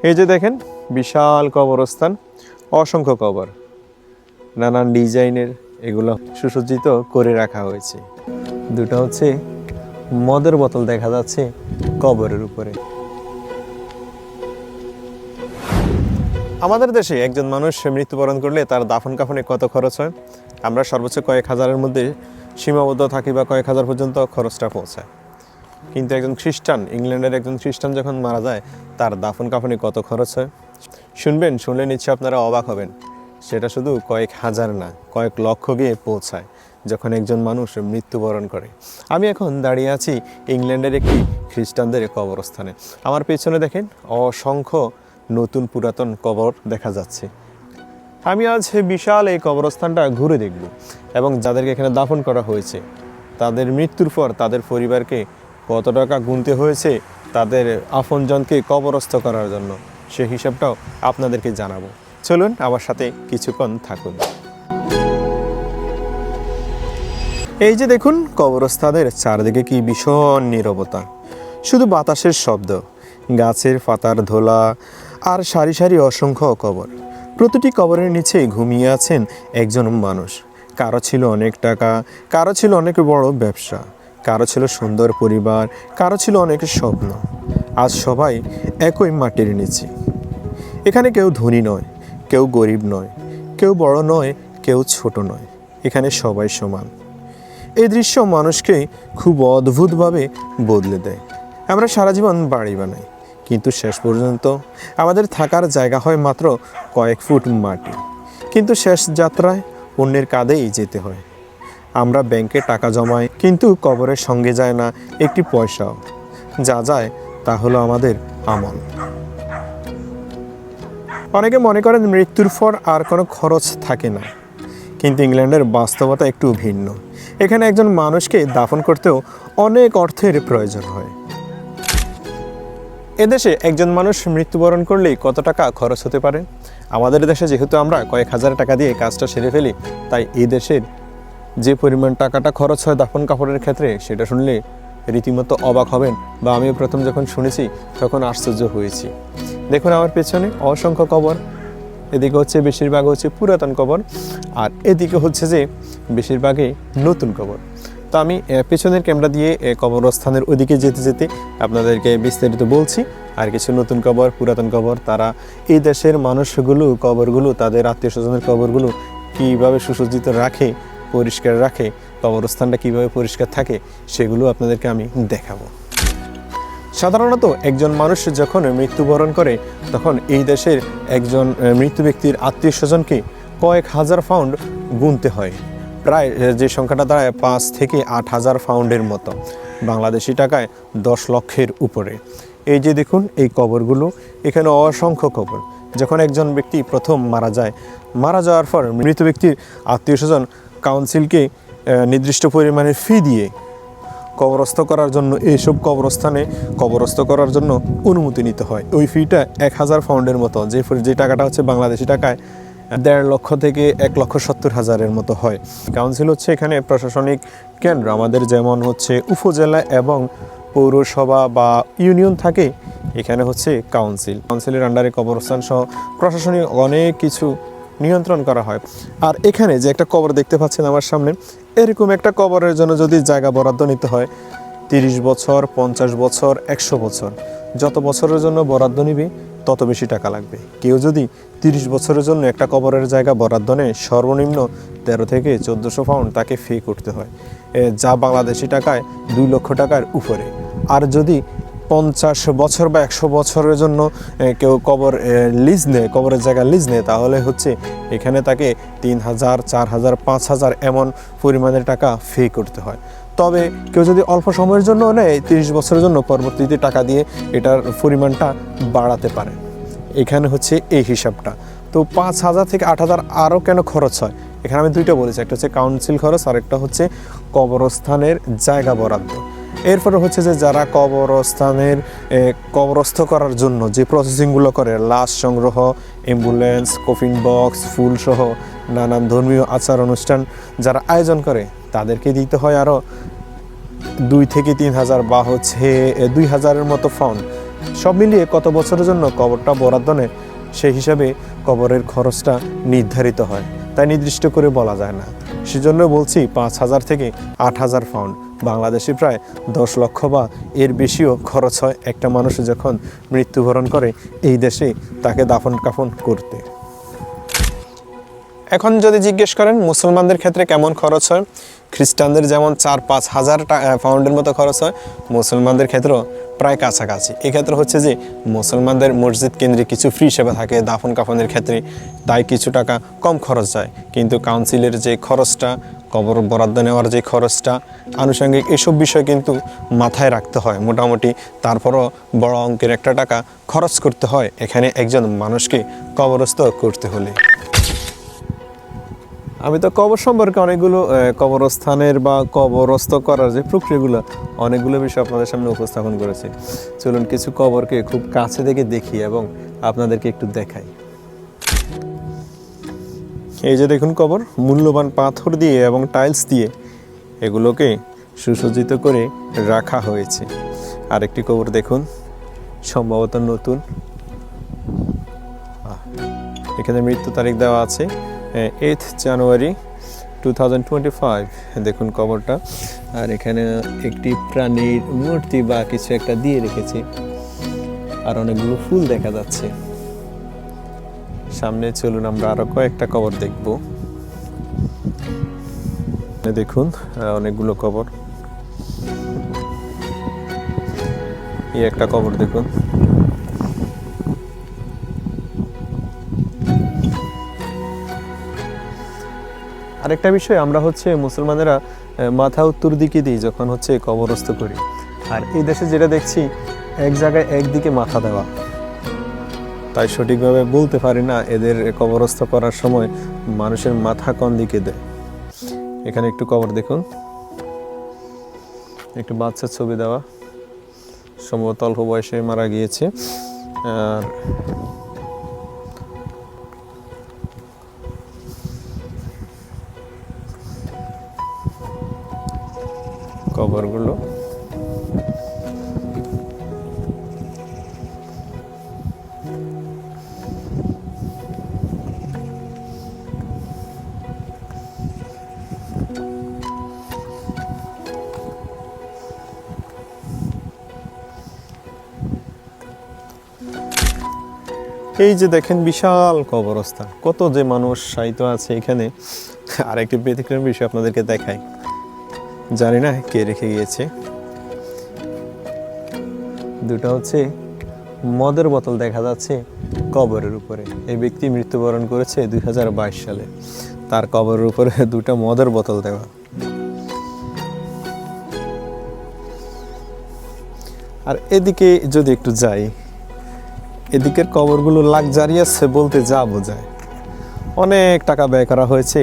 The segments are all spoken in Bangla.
এই যে দেখেন বিশাল কবরস্থান, অসংখ্য কবর, নানান ডিজাইনের এগুলো সুসজ্জিত করে রাখা হয়েছে। দুটো হচ্ছে মদের বোতল দেখা যাচ্ছে কবরের উপরে। আমাদের দেশে একজন মানুষ মৃত্যুবরণ করলে তার দাফন কাফনে কত খরচ হয়? আমরা সর্বোচ্চ কয়েক হাজারের মধ্যে সীমাবদ্ধ থাকি বা কয়েক হাজার পর্যন্ত খরচটা পৌঁছায়। কিন্তু একজন খ্রিস্টান, ইংল্যান্ডের একজন খ্রিস্টান যখন মারা যায় তার দাফন কাফনে কত খরচ হয় শুনবেন, শুনলে নিশ্চয়ই আপনারা অবাক হবেন। সেটা শুধু কয়েক হাজার না, কয়েক লক্ষ গিয়ে পৌঁছায় যখন একজন মানুষ মৃত্যুবরণ করে। আমি এখন দাঁড়িয়ে আছি ইংল্যান্ডের একটি খ্রিস্টানদের কবরস্থানে। আমার পেছনে দেখেন অসংখ্য নতুন পুরাতন কবর দেখা যাচ্ছে। আমি আজ বিশাল এই কবরস্থানটা ঘুরে দেখব এবং যাদেরকে এখানে দাফন করা হয়েছে তাদের মৃত্যুর পর তাদের পরিবারকে কত টাকা গুনতে হয়েছে তাদের আপনজনকে কবরস্থ করার জন্য, সে হিসাবটাও আপনাদেরকে জানাবো। চলুন আমার সাথে কিছুক্ষণ থাকুন। এই যে দেখুন কবরস্থানের চারদিকে কি ভীষণ নীরবতা, শুধু বাতাসের শব্দ, গাছের পাতার ধোলা আর সারি সারি অসংখ্য কবর। প্রতিটি কবরের নিচে ঘুমিয়ে আছেন একজন মানুষ। কারো ছিল অনেক টাকা, কারো ছিল অনেক বড় ব্যবসা, কারো ছিল সুন্দর পরিবার, কারো ছিল অনেক স্বপ্ন। আজ সবাই একই মাটির নিচে। এখানে কেউ ধনী নয়, কেউ গরিব নয়, কেউ বড় নয়, কেউ ছোট নয়, এখানে সবাই সমান। এই দৃশ্য মানুষকে খুব অদ্ভুতভাবে বদলে দেয়। আমরা সারা জীবন বাড়ি বানাই, কিন্তু শেষ পর্যন্ত আমাদের থাকার জায়গা হয় মাত্র কয়েক ফুট মাটি। কিন্তু শেষ যাত্রায় অন্যের কাঁধেই যেতে হয়। আমরা ব্যাংকে টাকা জমাই, কিন্তু কবরের সঙ্গে যায় না একটি পয়সাও। যা যায় তা হলো আমাদের আমল। অনেকে মনে করেন মৃত্যুর পর আর কোনো খরচ থাকে না, কিন্তু ইংল্যান্ডের বাস্তবতা একটু ভিন্ন। এখানে একজন মানুষকে দাফন করতেও অনেক অর্থের প্রয়োজন হয়। এদেশে একজন মানুষ মৃত্যুবরণ করলেই কত টাকা খরচ হতে পারে? আমাদের দেশে যেহেতু আমরা কয়েক হাজার টাকা দিয়ে কাজটা সেরে ফেলি, তাই এই দেশের যে পরিমাণ টাকাটা খরচ হয় দাফন কাপড়ের ক্ষেত্রে সেটা শুনলে রীতিমতো অবাক হবেন, বা আমিও প্রথম যখন শুনেছি তখন আশ্চর্য হয়েছি। দেখুন আমার পেছনে অসংখ্য কবর, এদিকে হচ্ছে বেশিরভাগ হচ্ছে পুরাতন কবর, আর এদিকে হচ্ছে যে বেশিরভাগই নতুন কবর। তো আমি পেছনের ক্যামেরা দিয়ে কবরস্থানের ওদিকে যেতে যেতে আপনাদেরকে বিস্তারিত বলছি। আর কিছু নতুন কবর, পুরাতন কবর, তারা এই দেশের মানুষগুলো কবরগুলো, তাদের আত্মীয় স্বজনের কবরগুলো কীভাবে সুসজ্জিত রাখে, পরিষ্কার রাখে, কবরস্থানটা কীভাবে পরিষ্কার থাকে, সেগুলো আপনাদেরকে আমি দেখাবো। সাধারণত একজন মানুষ যখন মৃত্যুবরণ করে তখন এই দেশের একজন মৃত্যু ব্যক্তির আত্মীয় স্বজনকে কয়েক হাজার পাউন্ড গুনতে হয়। প্রায় যে সংখ্যাটা দাঁড়ায় 5 থেকে 8 হাজার পাউন্ডের মতো, বাংলাদেশি টাকায় 10 লক্ষের উপরে। এই যে দেখুন এই কবরগুলো, এখানে অসংখ্য কবর। যখন একজন ব্যক্তি প্রথম মারা যাওয়ার পর মৃত ব্যক্তির আত্মীয় স্বজন কাউন্সিলকে নির্দিষ্ট পরিমাণে ফি দিয়ে কবরস্থ করার জন্য, এইসব কবরস্থানে কবরস্থ করার জন্য অনুমতি নিতে হয়। ওই ফিটা 1000 পাউন্ডের মতো, যে টাকাটা হচ্ছে বাংলাদেশি টাকায় 1.5 লক্ষ থেকে 1,70,000 মতো হয়। কাউন্সিল হচ্ছে এখানে প্রশাসনিক কেন্দ্র। আমাদের যেমন হচ্ছে উপজেলা এবং পৌরসভা বা ইউনিয়ন থাকে, এখানে হচ্ছে কাউন্সিলের আন্ডারে কবরস্থান সহ প্রশাসনিক অনেক কিছু নিয়ন্ত্রণ করা হয়। আর এখানে যে একটা কবর দেখতে পাচ্ছেন আমার সামনে, এরকম একটা কবরের জন্য যদি জায়গা বরাদ্দ নিতে হয় 30 বছর, 50 বছর, 100 বছর, যত বছরের জন্য বরাদ্দ নিবে তত বেশি টাকা লাগবে। কেউ যদি 30 বছরের জন্য একটা কবরের জায়গা বরাদ্দ নেয়, সর্বনিম্ন 13 থেকে 1400 পাউন্ড তাকে ফি করতে হয়, যা বাংলাদেশি টাকায় 2 লক্ষ টাকার উপরে। আর যদি 50 বছর বা 100 বছরের জন্য কেউ কবরের জায়গা লিজ নেয়, তাহলে হচ্ছে এখানে তাকে 3000, 4000, 5000 এমন পরিমাণের টাকা ফি করতে হয়। তবে কেউ যদি অল্প সময়ের জন্য নেয়, 30 বছরের জন্য, পরবর্তীতে টাকা দিয়ে এটার পরিমাণটা বাড়াতে পারে। এখানে হচ্ছে এই হিসাবটা। তো 5000 থেকে 8000 আরও কেন খরচ হয়, এখানে আমি দুইটা বলেছি, একটা হচ্ছে কাউন্সিল খরচ আর একটা হচ্ছে কবরস্থানের জায়গা বরাদ্দ। এরপরে হচ্ছে যে যারা কবরস্থানের কবরস্থ করার জন্য যে প্রসেসিংগুলো করে, লাশ সংগ্রহ, অ্যাম্বুলেন্স, কফিন বক্স, ফুলসহ নানান ধর্মীয় আচার অনুষ্ঠান যারা আয়োজন করে, তাদেরকে দিতে হয় আরও 2 থেকে 3000 বা হচ্ছে 2000-এর মতো পাউন্ড। সব মিলিয়ে কত বছরের জন্য কবরটা বরাদ্দ নেয় সেই হিসাবে কবরের খরচটা নির্ধারিত হয়, তাই নির্দিষ্ট করে বলা যায় না। সেজন্য বলছি 5,000 থেকে 8,000 পাউন্ড, বাংলাদেশে প্রায় 10 লক্ষ বা এর বেশিও খরচ হয় একটা মানুষ যখন মৃত্যুবরণ করে এই দেশে তাকে দাফন কাফন করতে। এখন যদি জিজ্ঞেস করেন মুসলমানদের ক্ষেত্রে কেমন খরচ হয়, খ্রিস্টানদের যেমন 4-5 হাজার পাউন্ডের মতো খরচ হয়, মুসলমানদের ক্ষেত্রেও প্রায় কাছাকাছি। এক্ষেত্রে হচ্ছে যে মুসলমানদের মসজিদ কেন্দ্রে কিছু ফ্রি সেবা থাকে দাফন কাফনের ক্ষেত্রে, তাই কিছু টাকা কম খরচ যায়। কিন্তু কাউন্সিলের যে খরচটা, কবর বরাদ্দ নেওয়ার যে খরচটা, আনুষঙ্গিক এসব বিষয় কিন্তু মাথায় রাখতে হয় মোটামুটি। তারপরও বড় অঙ্কের একটা টাকা খরচ করতে হয় এখানে একজন মানুষকে কবরস্থ করতে হলে। আমি তো কবর সম্পর্কে অনেকগুলো কবরস্থানের বা কবরস্থ করার যে প্রক্রিয়াগুলো অনেকগুলো বিষয় আপনাদের সামনে উপস্থাপন করেছি। চলুন কিছু কবরকে খুব কাছে থেকে দেখি এবং আপনাদেরকে একটু দেখাই। এই যে দেখুন কবর, মূল্যবান পাথর দিয়ে এবং টাইলস দিয়ে এগুলোকে সুসজ্জিত করে রাখা হয়েছে। আরেকটি কবর দেখুন, সম্ভবত নতুন। এখানে মৃত্যু তারিখ দেওয়া আছে 8 জানুয়ারি 2025। দেখুন কবরটা। আর এখানে একটি প্রাণীর মূর্তি বা কিছু একটা দিয়ে রেখেছে, আর অনেকগুলো ফুল দেখা যাচ্ছে সামনে। চলুন আমরা আরো কয়েকটা কবর দেখব। দেখুন অনেকগুলো কবর। এই একটা কবর দেখুন। আরেকটা বিষয়, আমরা হচ্ছে মুসলমানেরা মাথা উত্তর দিকে দিই যখন হচ্ছে কবরস্থ করি, আর এই দেশে যেটা দেখছি এক জায়গায় একদিকে মাথা দেওয়া, তাই সঠিকভাবে বলতে পারি না এদের কবরস্থ করার সময় মানুষের মাথা কোন দিকে দেয়। এখানে একটু কবর দেখুন, একটু বাচ্চার ছবি দেওয়া, সম্ভবত অল্প বয়সে মারা গিয়েছে। আর কবরগুলো এই যে দেখেন বিশাল কবরস্থান, কত যে মানুষ শায়িত আছে এখানে। আরেকটি ব্যতিক্রম বিষয় আপনাদেরকে দেখাই, জানি না কে রেখে গিয়েছে। দুটো হচ্ছে মদের বোতল দেখা যাচ্ছে কবরের উপরে। এই ব্যক্তি মৃত্যুবরণ করেছে 2022 সালে, তার কবরের উপরে দুটো মদের বোতল দেওয়া। আর এদিকে যদি একটু যাই, এদিকের কবরগুলো লাক্সারিয়াস বলতে যা বোঝায়। অনেক টাকা ব্যয় করা হয়েছে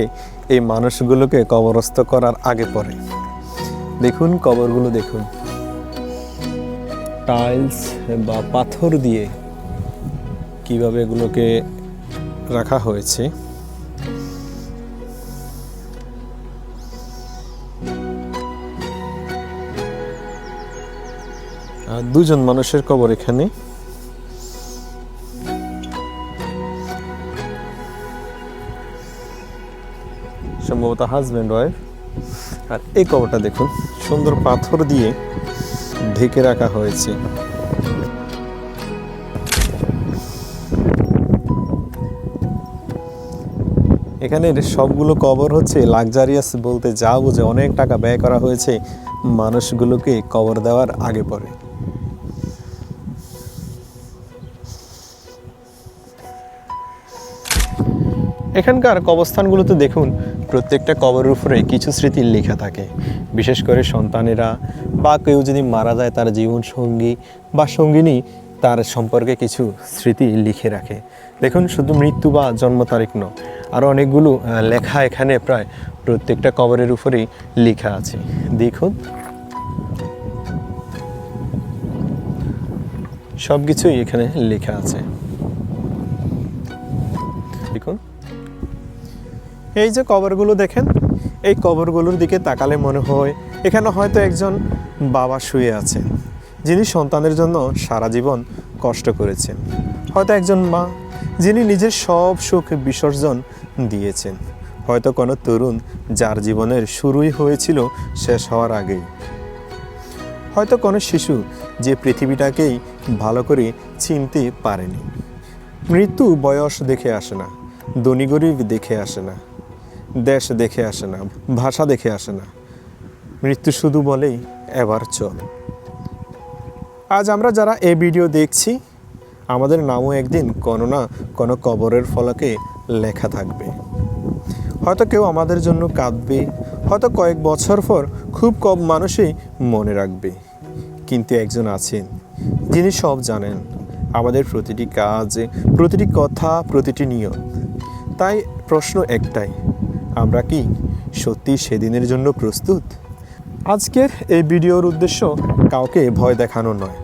এই মানুষগুলোকে কবরস্থ করার আগে পরে। দেখুন কবরগুলো দেখুন, টাইলস বা পাথর দিয়ে কিভাবে এগুলোকে রাখা হয়েছে। আর দুজন মানুষের কবর এখানে। সম্ভবত হাজব্যান্ড ওয়াইফ। আর এই কবরটা দেখুন, সুন্দর পাথর দিয়ে ঢেকে রাখা হয়েছে। এখানে সবগুলো কবর হচ্ছে লাক্সারিয়াস বলতে যা বোঝে। অনেক টাকা ব্যয় করা হয়েছে মানুষগুলোকে কবর দেওয়ার আগে পরে। এখানকার কবরস্থানগুলোতে দেখুন প্রত্যেকটা কবরের উপরে কিছু স্মৃতি লেখা থাকে। বিশেষ করে সন্তানেরা বা কেউ যদি মারা যায় তার জীবন সঙ্গী বা সঙ্গিনী তার সম্পর্কে কিছু স্মৃতি লিখে রাখে। দেখুন শুধু মৃত্যু বা জন্ম তারিখ নয়, আরও অনেকগুলো লেখা এখানে প্রায় প্রত্যেকটা কবরের উপরেই লেখা আছে। দেখুন সব কিছুই এখানে লেখা আছে। দেখুন এই যে কবরগুলো দেখেন, এই কবরগুলোর দিকে তাকালে মনে হয় এখানে হয়তো একজন বাবা শুয়ে আছে। যিনি সন্তানের জন্য সারা জীবন কষ্ট করেছেন। হয়তো একজন মা যিনি নিজের সব সুখ বিসর্জন দিয়েছেন। হয়তো কোনো তরুণ যার জীবনের শুরুই হয়েছিল শেষ হওয়ার আগেই। হয়তো কোনো শিশু যে পৃথিবীটাকেই ভালো করে চিনতে পারেনি। মৃত্যু বয়স দেখে আসে না, ধনী গরিব দেখে আসে না, দেশ দেখে আসে না, ভাষা দেখে আসে না। মৃত্যু শুধু বলেই এবার চল। আজ আমরা যারা এই ভিডিও দেখছি, আমাদের নামও একদিন কোনো না কোনো কবরের ফলকে লেখা থাকবে। হয়তো কেউ আমাদের জন্য কাঁদবে, হয়তো কয়েক বছর পর খুব কম মানুষই মনে রাখবে। কিন্তু একজন আছেন যিনি সব জানেন, আমাদের প্রতিটি কাজ, প্রতিটি কথা, প্রতিটি নিয়ম। তাই প্রশ্ন একটাই, আমরা কি সত্যি সেদিনের জন্য প্রস্তুত? আজকের এই ভিডিওর উদ্দেশ্য কাউকে ভয় দেখানো নয়,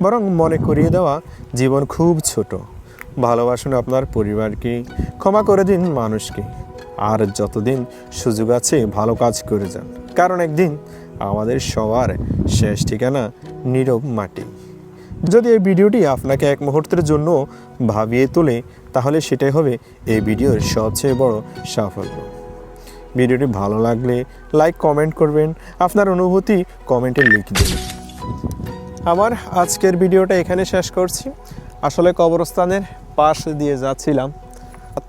বরং মনে করিয়ে দেওয়া জীবন খুব ছোট। ভালোবাসুন আপনার পরিবারকে, ক্ষমা করে দিন মানুষকে, আর যতদিন সুযোগ আছে ভালো কাজ করে যান। কারণ একদিন আমাদের সবার শেষ ঠিকানা নীরব মাটি। যদি এই ভিডিওটি আপনাকে এক মুহূর্তের জন্য ভাবিয়ে তোলে, তাহলে সেটাই হবে এই ভিডিওর সবচেয়ে বড় সাফল্য। ভিডিওটি ভালো লাগলে লাইক কমেন্ট করবেন, আপনার অনুভূতি কমেন্টে লিখবেন। আমার আজকের ভিডিওটা এখানে শেষ করছি। আসলে কবরস্থানের পাশ দিয়ে যাচ্ছিলাম,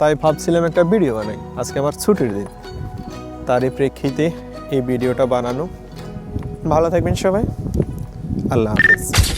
তাই ভাবছিলাম একটা ভিডিও বানাই। আজকে আমার ছুটির দিন, তারই প্রেক্ষিতে এই ভিডিওটা বানানো। ভালো থাকবেন সবাই, আল্লাহ হাফেজ।